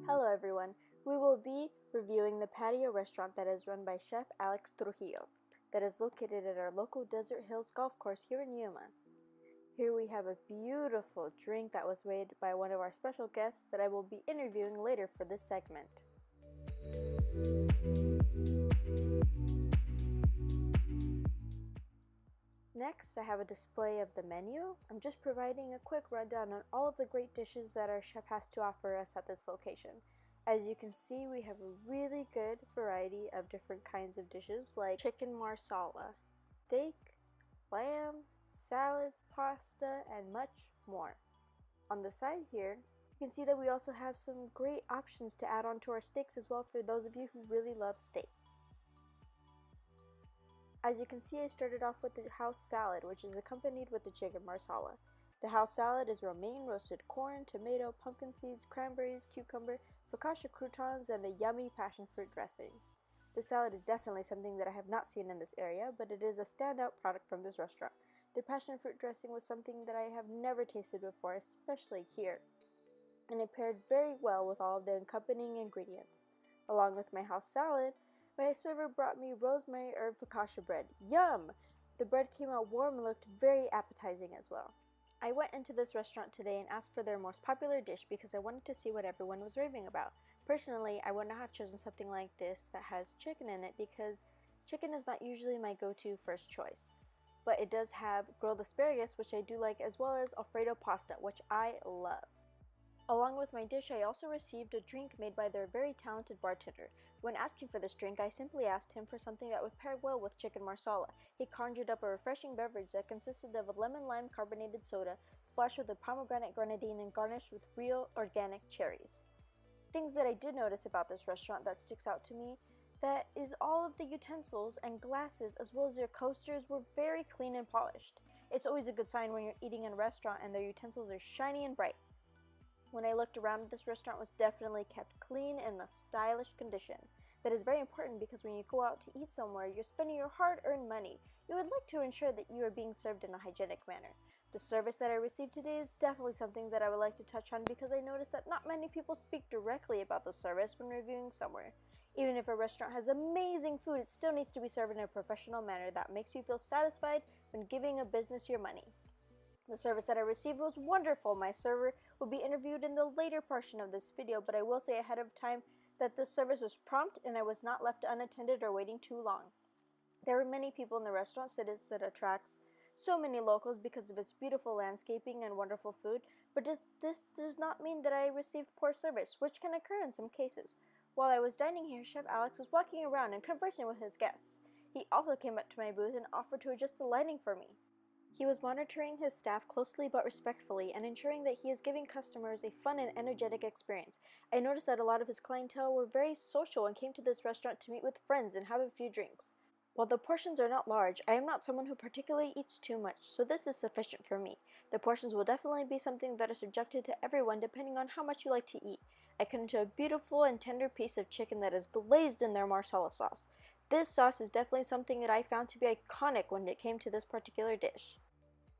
Hello everyone, we will be reviewing the patio restaurant that is run by Chef Alex Trujillo, that is located at our local Desert Hills golf course here in Yuma. Here we have a beautiful drink that was made by one of our special guests that I will be interviewing later for this segment. Next, I have a display of the menu. I'm just providing a quick rundown on all of the great dishes that our chef has to offer us at this location. As you can see, we have a really good variety of different kinds of dishes like chicken marsala, steak, lamb, salads, pasta, and much more. On the side here, you can see that we also have some great options to add on to our steaks as well for those of you who really love steak. As you can see, I started off with the house salad, which is accompanied with the chicken marsala. The house salad is romaine, roasted corn, tomato, pumpkin seeds, cranberries, cucumber, focaccia croutons, and a yummy passion fruit dressing. The salad is definitely something that I have not seen in this area, but it is a standout product from this restaurant. The passion fruit dressing was something that I have never tasted before, especially here, and it paired very well with all of the accompanying ingredients. Along with my house salad, my server brought me rosemary herb focaccia bread. Yum! The bread came out warm and looked very appetizing as well. I went into this restaurant today and asked for their most popular dish because I wanted to see what everyone was raving about. Personally, I would not have chosen something like this that has chicken in it because chicken is not usually my go-to first choice. But it does have grilled asparagus, which I do like, as well as Alfredo pasta, which I love. Along with my dish, I also received a drink made by their very talented bartender. When asking for this drink, I simply asked him for something that would pair well with chicken marsala. He conjured up a refreshing beverage that consisted of a lemon-lime carbonated soda, splashed with a pomegranate grenadine and garnished with real organic cherries. Things that I did notice about this restaurant that sticks out to me, that is all of the utensils and glasses as well as their coasters were very clean and polished. It's always a good sign when you're eating in a restaurant and their utensils are shiny and bright. When I looked around, this restaurant was definitely kept clean and in a stylish condition. That is very important because when you go out to eat somewhere, you're spending your hard-earned money. You would like to ensure that you are being served in a hygienic manner. The service that I received today is definitely something that I would like to touch on because I noticed that not many people speak directly about the service when reviewing somewhere. Even if a restaurant has amazing food, it still needs to be served in a professional manner that makes you feel satisfied when giving a business your money. The service that I received was wonderful. My server will be interviewed in the later portion of this video, but I will say ahead of time that the service was prompt and I was not left unattended or waiting too long. There were many people in the restaurant, so it attracts so many locals because of its beautiful landscaping and wonderful food, but this does not mean that I received poor service, which can occur in some cases. While I was dining here, Chef Alex was walking around and conversing with his guests. He also came up to my booth and offered to adjust the lighting for me. He was monitoring his staff closely but respectfully and ensuring that he is giving customers a fun and energetic experience. I noticed that a lot of his clientele were very social and came to this restaurant to meet with friends and have a few drinks. While the portions are not large, I am not someone who particularly eats too much, so this is sufficient for me. The portions will definitely be something that is subjected to everyone depending on how much you like to eat. I cut into a beautiful and tender piece of chicken that is glazed in their marsala sauce. This sauce is definitely something that I found to be iconic when it came to this particular dish.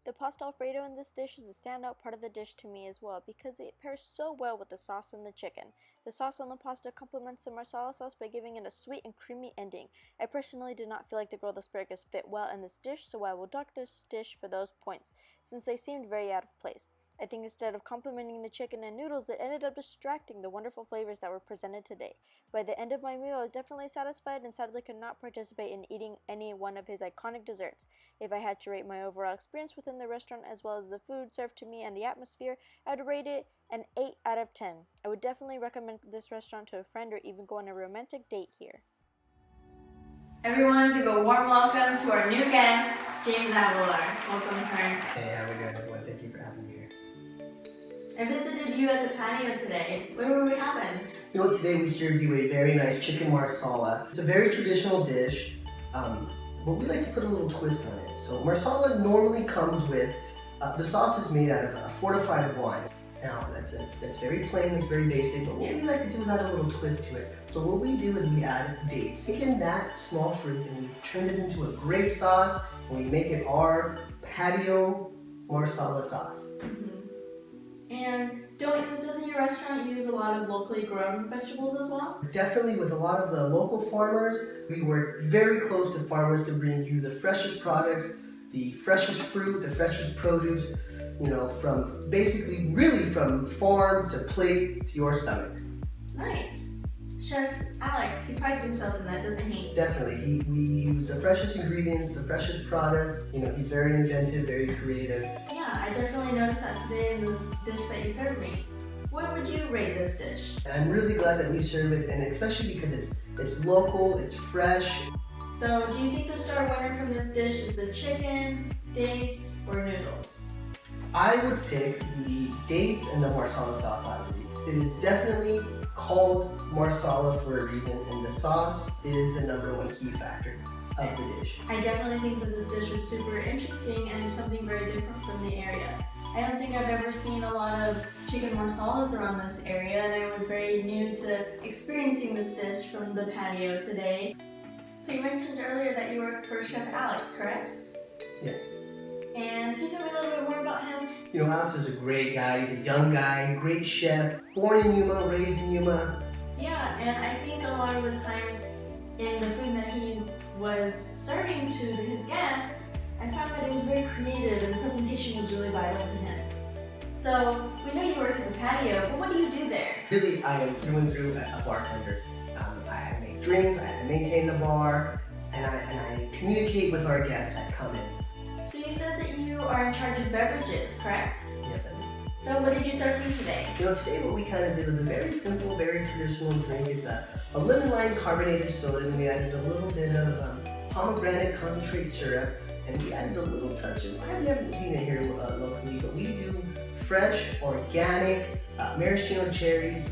The pasta alfredo in this dish is a standout part of the dish to me as well because it pairs so well with the sauce and the chicken. The sauce on the pasta complements the marsala sauce by giving it a sweet and creamy ending. I personally did not feel like the grilled asparagus fit well in this dish, so I will dock this dish for those points, since they seemed very out of place. I think instead of complementing the chicken and noodles, it ended up distracting the wonderful flavors that were presented today. By the end of my meal, I was definitely satisfied and sadly could not participate in eating any one of his iconic desserts. If I had to rate my overall experience within the restaurant as well as the food served to me and the atmosphere, I would rate it an 8 out of 10. I would definitely recommend this restaurant to a friend or even go on a romantic date here. Everyone, give a warm welcome to our new guest, James Aguilar. Welcome, sir. Hey, how are we doing, everyone? Thank you for having me here. I visited you at the patio today. What were we having? You know, today we served you a very nice chicken marsala. It's a very traditional dish, but we like to put a little twist on it. So marsala normally comes with, the sauce is made out of a fortified wine. Now, that's very plain, that's very basic, but what we like to do is add a little twist to it. So what we do is we add dates. Taking that small fruit and we turn it into a great sauce, and we make it our patio marsala sauce. And Doesn't your restaurant use a lot of locally grown vegetables as well? Definitely, with a lot of the local farmers, we work very close to farmers to bring you the freshest products, the freshest fruit, the freshest produce, from basically really from farm to plate to your stomach. Nice. Chef Alex, he prides himself in that, doesn't he? Definitely, we use the freshest ingredients, the freshest products. He's very inventive, very creative. Yeah, I definitely noticed that today in the dish that you served me. What would you rate this dish? And I'm really glad that we serve it, and especially because it's local, it's fresh. So, do you think the star winner from this dish is the chicken, dates, or noodles? I would pick the dates and the marsala sauce, obviously. It is definitely called marsala for a reason, and the sauce is the #1 key factor of the dish. I definitely think that this dish was super interesting and something very different from the area. I don't think I've ever seen a lot of chicken marsalas around this area, and I was very new to experiencing this dish from the patio today. So you mentioned earlier that you work for Chef Alex, correct? Yes. And can you tell me a little bit more about him? Alex is a great guy. He's a young guy, great chef, born in Yuma, raised in Yuma. Yeah, and I think a lot of the times in the food that he was serving to his guests, I found that it was very creative and the presentation was really vital to him. So, we know you work at the patio, but what do you do there? Really, I am through and through a bartender. I make drinks, I maintain the bar, and I communicate with our guests that come in. So you said that you are in charge of beverages, correct? Yes, I do. So what did you serve me today? Today what we kind of did was a very simple, very traditional drink. It's a lemon lime carbonated soda, and we added a little bit of pomegranate concentrate syrup, and we added a little touch of, I haven't seen it here locally, but we do fresh, organic, maraschino cherries,